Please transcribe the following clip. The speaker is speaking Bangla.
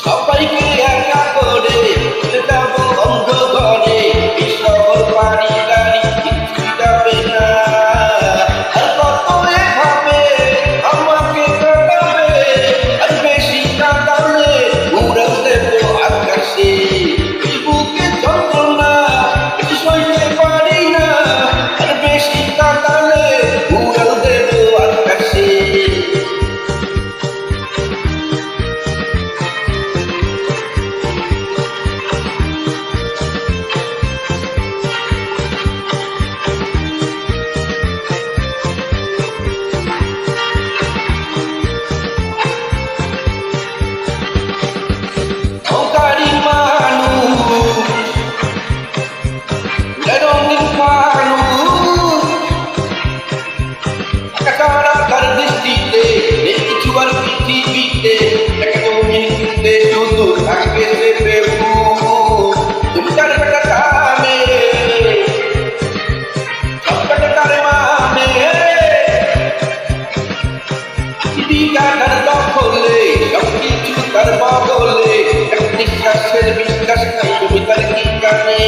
সবাইকে একা করে যাব অন্ধকারে, এই শহর বাড়ি গাড়ি কিছু যাবে না। আর কত এভাবে আমাকে কাটাবে, আর বেশি কাটালে উড়াল দেব আকাশে। এই বুকে যন্ত্রণা সইতে পারি না, আর বেশি কাটালে উড়াল দেব আকাশে। শুধু থাকে সে বেবু, তুমি তার বেটা কামে সবটা তার মানে বিজ্ঞানের দখলে সবকিছু তার বদলে। এক নিঃশ্বাসের বিশ্বাস নাই তুমি তার কি কানে।